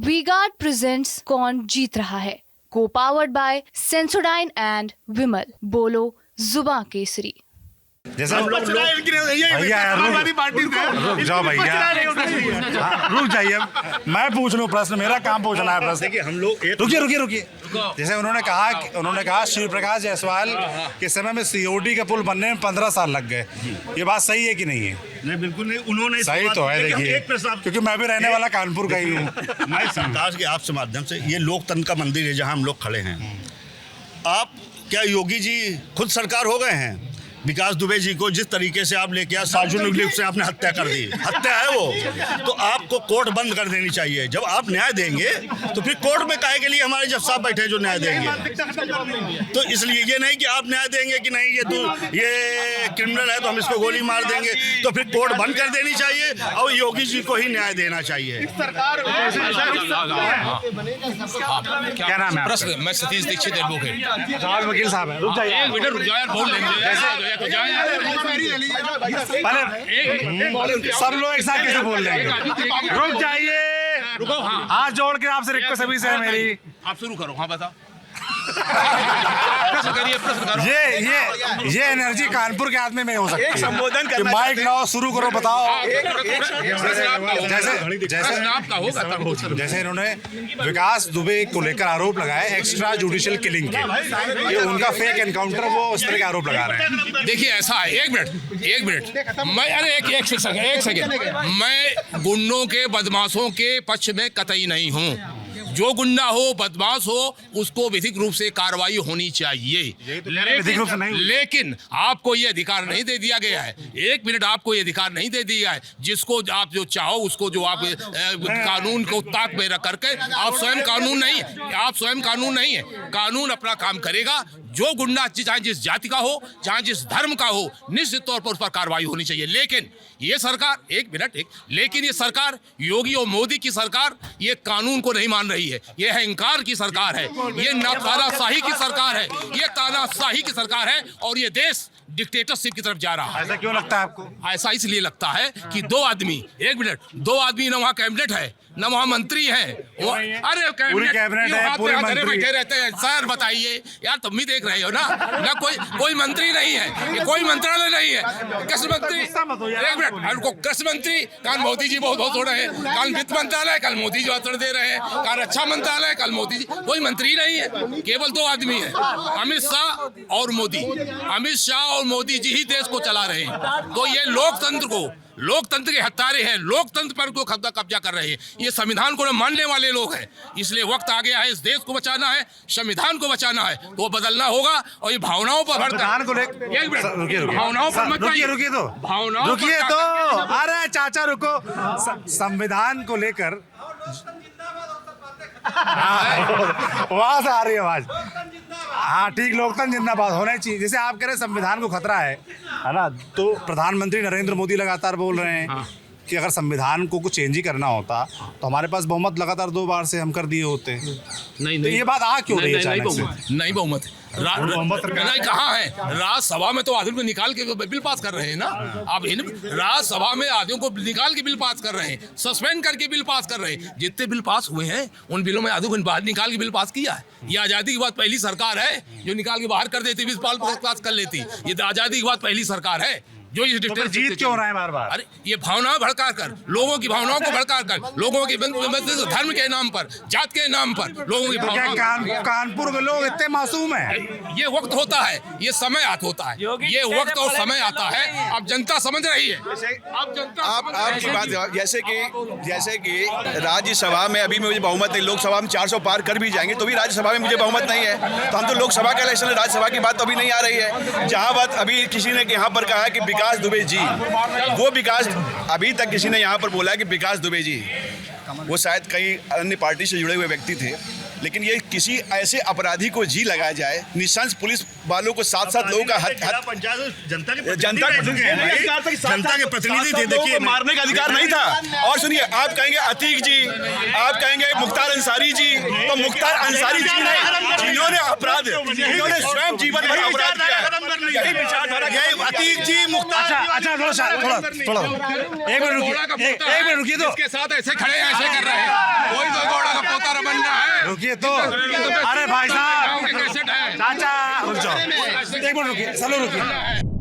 V-Guard presents कौन जीत रहा है, को पावर्ड बाय सेंसोडाइन एंड विमल। बोलो जुबां केसरी। जैसा हम लोग भैया रुक जाओ भैया, रुक जाइए। मैं पूछ लूँ प्रश्न, मेरा काम पूछना है प्रश्न। देखिए हम लोग रुकिए। जैसे उन्होंने कहा शिव प्रकाश जायसवाल के समय में सीओडी का पुल बनने में 15 साल लग गए। ये बात सही है कि नहीं है? नहीं, बिल्कुल नहीं। उन्होंने सही तो है। देखिए, क्योंकि मैं भी रहने वाला कानपुर का ही हूँ। मैं सरकार के आपसे माध्यम से, ये लोकतंत्र का मंदिर है जहाँ हम लोग खड़े हैं। आप क्या योगी जी खुद सरकार हो गए हैं? विकास दुबे जी को जिस तरीके से आप लेके आए, सार्वजनिक रूप से आपने हत्या कर दी, हत्या है वो। तो आपको कोर्ट बंद कर देनी चाहिए। जब आप न्याय देंगे तो फिर कोर्ट में काहे के लिए हमारे जज साहब बैठे जो न्याय देंगे? तो इसलिए ये नहीं कि आप न्याय देंगे कि नहीं ये क्रिमिनल है तो हम इसको गोली मार देंगे। तो फिर कोर्ट बंद कर देनी चाहिए और योगी जी को ही न्याय देना चाहिए। क्या नाम है? मैं सतीश दीक्षित एडवोकेट। वकील साहब है। रुक जाइए, एक मिनट रुक जाओ यार, बोल लेंगे। पहले सब लोग एक साथ कैसे बोल रहे हैं? रुक जाइए, रुको। हाँ, हाथ जोड़ के आपसे रिक्वेस्ट सभी से है मेरी। आप शुरू करो। हाँ बताओ। प्रश्न करो। ये एनर्जी कानपुर के आदमी में हो सकती है। संबोधन करना, माइक लाओ, शुरू करो, बताओ। जैसे इन्होंने विकास दुबे को लेकर आरोप लगाए एक्स्ट्रा जुडिशियल किलिंग के, ये उनका फेक एनकाउंटर, वो इस तरह के आरोप लगा रहे हैं। देखिए ऐसा है, एक मिनट मैं, अरे एक सेकंड, मैं गुंडों के बदमाशों के पक्ष में कतई नहीं हूँ। जो गुंडा हो, बदमाश हो, उसको विधिक रूप से कार्रवाई होनी चाहिए। लेकिन आपको ये अधिकार नहीं दे दिया गया है। एक मिनट, आपको ये अधिकार नहीं दे दिया है। जिसको आप जो चाहो उसको, जो आप कानून को ताक में रख करके, आप स्वयं कानून नहीं है। कानून अपना काम करेगा। जो गुंडा चाहे जिस जाति का हो, चाहे जिस धर्म का हो, निश्चित तौर पर उस पर कार्रवाई होनी चाहिए। लेकिन ये सरकार, लेकिन ये सरकार, योगी और मोदी की सरकार, ये कानून को नहीं मान रही है। ये अहंकार की सरकार है, ये तानाशाही की सरकार है, ये तानाशाही की सरकार है और ये देश डिक्टेटरशिप की तरफ जा रहा है। ऐसा क्यों लगता है आपको? ऐसा इसलिए लगता है कि दो आदमी न वहाँ कैबिनेट है, न वहाँ मंत्री है। अरे पूरी कैबिनेट है, पूरे मंत्री बैठे रहते हैं। सर बताइए यार, तुम भी देख रहे हो ना कोई मंत्री नहीं है, कोई मंत्रालय नहीं है। कृषि मंत्री, एक मिनट, कृषि मंत्री कल मोदी जी बहुत हो रहे हैं, कल वित्त मंत्रालय कल मोदी जी भाषण दे रहे हैं, कल रक्षा मंत्रालय कल मोदी जी। कोई मंत्री नहीं है, केवल दो आदमी है, अमित शाह और मोदी। अमित शाह और मोदी जी ही देश को चला रहे हैं। तो ये लोकतंत्र के हत्यारे हैं, लोकतंत्र पर को कब्जा कर रहे हैं। ये संविधान को मानने वाले लोग हैं। इसलिए वक्त आ गया है, इस देश को बचाना है, संविधान को बचाना है, तो बदलना होगा। और ये भावनाओं पर संविधान को लेकर, भावनाओं पर मत रुकिए तो अरे चाचा रुको। संविधान को लेकर वहां से आ रही है आवाज। हाँ ठीक, लोकतंत्र जिंदाबाद होना चाहिए। जैसे आप कह रहे संविधान को खतरा है ना, तो प्रधानमंत्री नरेंद्र मोदी लगातार बोल रहे हैं कि अगर संविधान को कुछ चेंज ही करना होता तो हमारे पास बहुमत लगातार 2 बार से हम कर दिए होते। नहीं, तो ये बात आ क्यों रही है अचानक से? नहीं बहुमत नहीं, कहाँ है? राज्यसभा में तो आदमी को निकाल के बिल पास कर रहे हैं ना। अब राज्यसभा में आदमियों को निकाल के बिल पास कर रहे हैं, सस्पेंड करके बिल पास कर रहे हैं। जितने बिल पास हुए हैं उन बिलों में आदमियों को बाहर निकाल के बिल पास किया है। ये आज़ादी के बाद पहली सरकार है जो निकाल के बाहर कर देती, बिल पास कर लेती। ये आज़ादी के बाद पहली सरकार है जो इस तो जीत क्यों रहा है बार-बार? अरे ये भावनाएं भड़का कर, लोगों की भावनाओं को भड़का कर, लोगों के धर्म के नाम पर, जात के नाम पर लोगों की भावनाएं। कानपुर के लोग इतने मासूम हैं? ये वक्त होता है, ये समय होता है, ये वक्त और समय आता है। अब जनता समझ रही है। अब जनता आपकी बात, जैसे कि राज्यसभा में अभी मुझे बहुमत नहीं, लोकसभा में 400 पार कर भी जाएंगे तो भी राज्यसभा में मुझे बहुमत नहीं है। तो हम तो लोकसभा का इलेक्शन, राज्यसभा की बात तो अभी नहीं आ रही है। जहाँ बात अभी किसी ने यहाँ पर कहा कि विकास दुबे जी, वो विकास अभी तक किसी ने यहाँ पर बोला कि विकास दुबे जी, वो शायद कई अन्य पार्टी से जुड़े हुए व्यक्ति थे। लेकिन ये किसी ऐसे अपराधी को जी लगाया जाए, निशंस पुलिस वालों को 7-7 लोगों का जनता के प्रतिनिधि थे। देखिए, मारने का अधिकार नहीं था। और सुनिए, आप कहेंगे अतीक जी, आप कहेंगे मुख्तार अंसारी जी, तो मुख्तार अंसारी जी ने जिन्होंने अपराध, जिन्होंने स्वयं जीवन भर अपराध किया, यही विचारधारा, यही अतीक जी, मुख्तार। अच्छा थोड़ा एक मिनट रुकिए तो, इसके साथ ऐसे खड़े ऐसे कर रहे हैं। कोई तो रुकिए तो, अरे भाई साहब, कैसेट है। चाचा रुक जाओ, एक मिनट रुकिए, चलो रुकिए।